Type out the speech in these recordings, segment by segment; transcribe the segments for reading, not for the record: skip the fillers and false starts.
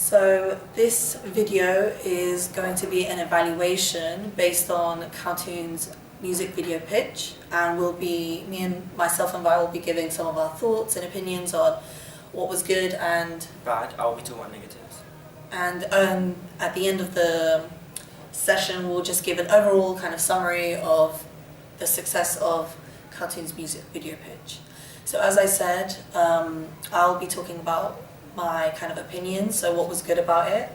So this video is going to be an evaluation based on Cartoon's music video pitch, and myself and Vi will be giving some of our thoughts and opinions on what was good and bad. I'll be talking about negatives. And at the end of the session, we'll just give an overall kind of summary of the success of Cartoon's music video pitch. So as I said, I'll be talking about my kind of opinions, so what was good about it.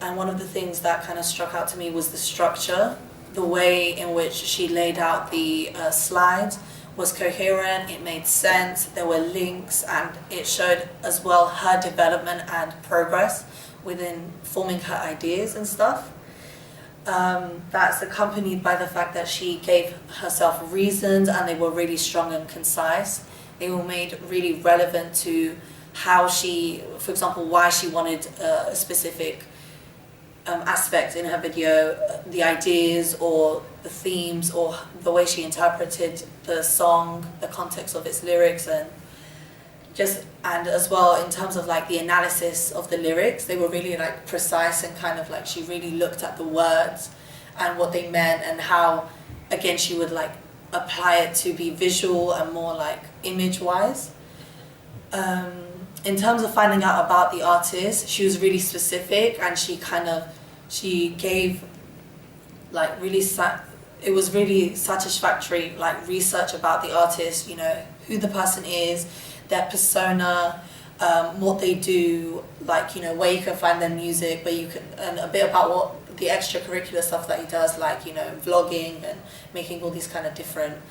And one of the things that kind of struck out to me was the structure. The way in which she laid out the slides was coherent, it made sense, there were links, and it showed as well her development and progress within forming her ideas and stuff. That's accompanied by the fact that she gave herself reasons, and they were really strong and concise. They were made really relevant to how she, for example, why she wanted a specific aspect in her video, the ideas or the themes or the way she interpreted the song, the context of its lyrics, and as well in terms of like the analysis of the lyrics, they were really like precise and kind of like she really looked at the words and what they meant, and how again she would like apply it to be visual and more like image wise. In terms of finding out about the artist, she was really specific, and she gave like it was really satisfactory like research about the artist, you know, who the person is, their persona, what they do, like, you know, where you can find their music, and a bit about what the extracurricular stuff that he does, like, you know, vlogging and making all these kind of different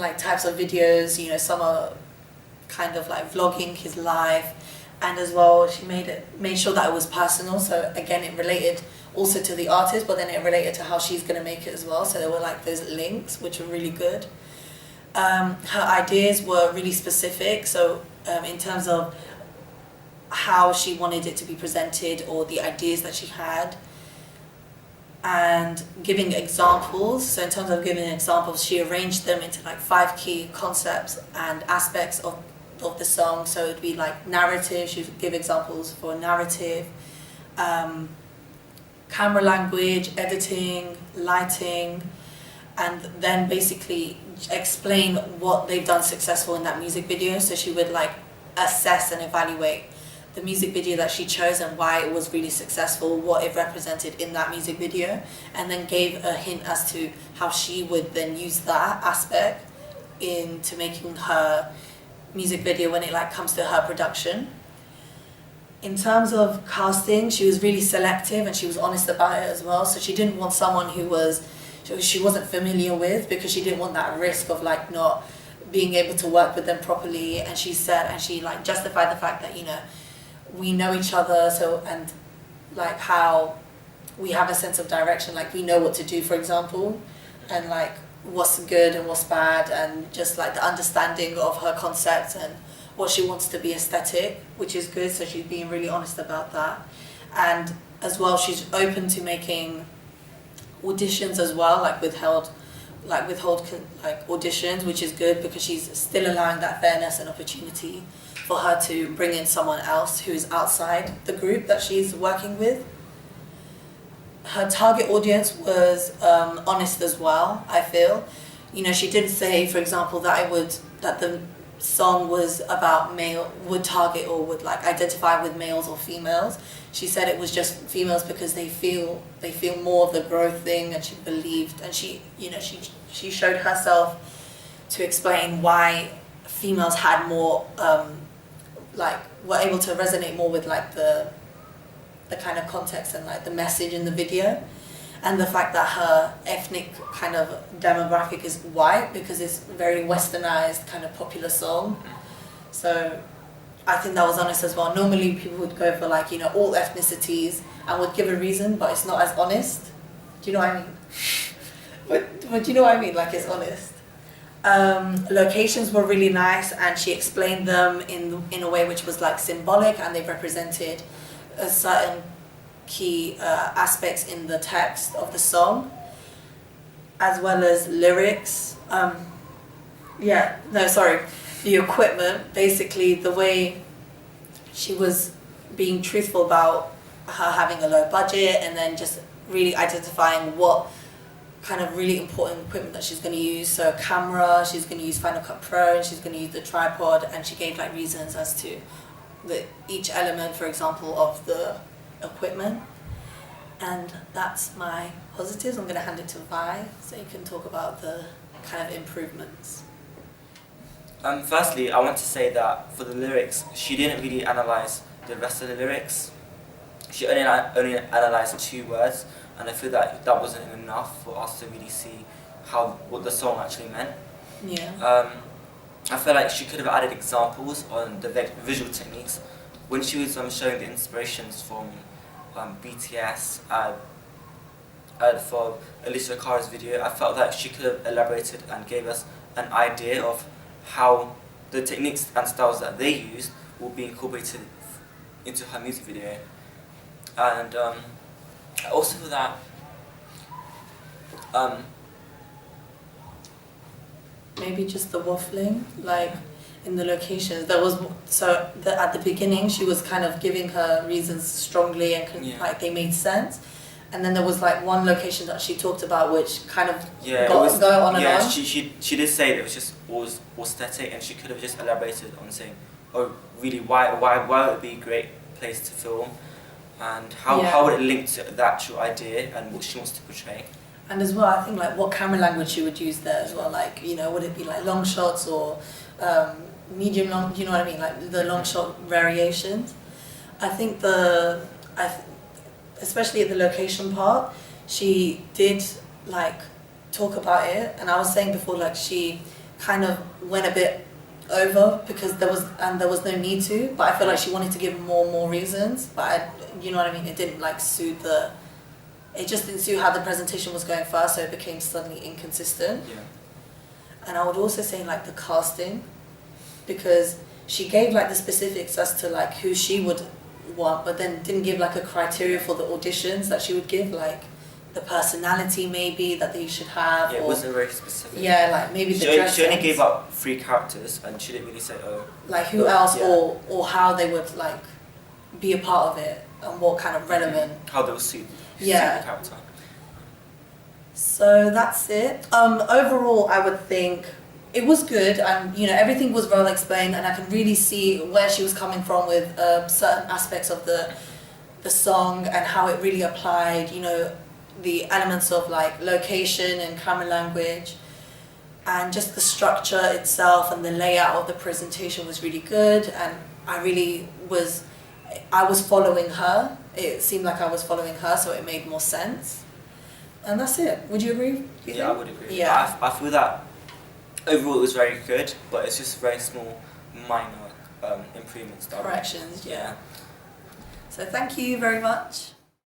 like types of videos. You know, some are kind of like vlogging his life, and as well she made sure that it was personal, so again it related also to the artist, but then it related to how she's going to make it as well, so there were like those links which were really good. Her ideas were really specific, so in terms of how she wanted it to be presented or the ideas that she had, and giving examples. So in terms of giving examples, she arranged them into like 5 key concepts and aspects of the song. So it'd be like narrative, she would give examples for narrative, camera language, editing, lighting, and then basically explain what they've done successful in that music video. So she would like assess and evaluate the music video that she chose and why it was really successful, what it represented in that music video, and then gave a hint as to how she would then use that aspect into making her music video when it like comes to her production. In terms of casting, she was really selective and she was honest about it as well. So she didn't want someone she wasn't familiar with, because she didn't want that risk of like not being able to work with them properly. And she like justified the fact that, you know, we know each other, so, and like how we have a sense of direction, like we know what to do, for example, and like what's good and what's bad, and just like the understanding of her concept and what she wants to be aesthetic, which is good. So she's being really honest about that. And as well, she's open to making auditions as well, like withhold auditions, which is good, because she's still allowing that fairness and opportunity for her to bring in someone else who's outside the group that she's working with. Her target audience was honest as well, I feel. You know, she didn't say, for example, that the song was about would target or would like identify with males or females. She said it was just females because they feel more of the growth thing, and she believed, and she showed herself to explain why females had more were able to resonate more with like the kind of context and like the message in the video, and the fact that her ethnic kind of demographic is white, because it's a very westernized kind of popular song. So I think that was honest as well. Normally people would go for like, you know, all ethnicities and would give a reason, but it's not as honest. Do you know what I mean? But do you know what I mean? Like, it's honest. Locations were really nice, and she explained them in a way which was like symbolic, and they represented a certain key aspects in the text of the song, as well as lyrics. The equipment, basically the way she was being truthful about her having a low budget, and then just really identifying what kind of really important equipment that she's going to use. So a camera, she's going to use Final Cut Pro, and she's going to use the tripod, and she gave like reasons as to each element, for example, of the equipment. And that's my positives. I'm going to hand it to Vi, so you can talk about the kind of improvements. Firstly, I want to say that for the lyrics, she didn't really analyse the rest of the lyrics. She only analysed 2 words, and I feel that wasn't enough for us to really see what the song actually meant. Yeah. I feel like she could have added examples on the visual techniques. When she was showing the inspirations from BTS for Alicia Cara's video, I felt that she could have elaborated and gave us an idea of how the techniques and styles that they used will be incorporated into her music video. And I also feel that maybe just the waffling, like in the locations. There was at the beginning she was kind of giving her reasons strongly and like they made sense, and then there was like one location that she talked about which kind of go on and on. She did say that it was just aesthetic, and she could have just elaborated on saying, oh really, why would it be a great place to film, and how would it link to the actual idea and what she wants to portray. And as well, I think like what camera language she would use there as well, like, you know, would it be like long shots or medium long, you know what I mean, like the long shot variations. I think especially at the location part, she did like talk about it, and I was saying before, like she kind of went a bit over because there was no need to, but I feel like she wanted to give more reasons, but you know what I mean, it didn't like suit it just didn't suit how the presentation was going first, so it became suddenly inconsistent. Yeah. And I would also say like the casting, because she gave like the specifics as to like who she would want, but then didn't give like a criteria for the auditions that she would give, like the personality maybe that they should have. Yeah, it wasn't very specific. Yeah, like maybe she only gave up 3 characters, and she didn't really say like who else, or how they would like be a part of it, and what kind of relevant how they will suit the character. So that's it. Overall, I would think it was good, and you know everything was well explained, and I can really see where she was coming from with certain aspects of the song and how it really applied. You know, the elements of like location and camera language, and just the structure itself and the layout of the presentation was really good, and I was following her. It seemed like I was following her, so it made more sense. And that's it. Would you agree? Yeah, I would agree. Yeah. I feel that overall it was very good, but it's just very small, minor improvements. Corrections, yeah. So thank you very much.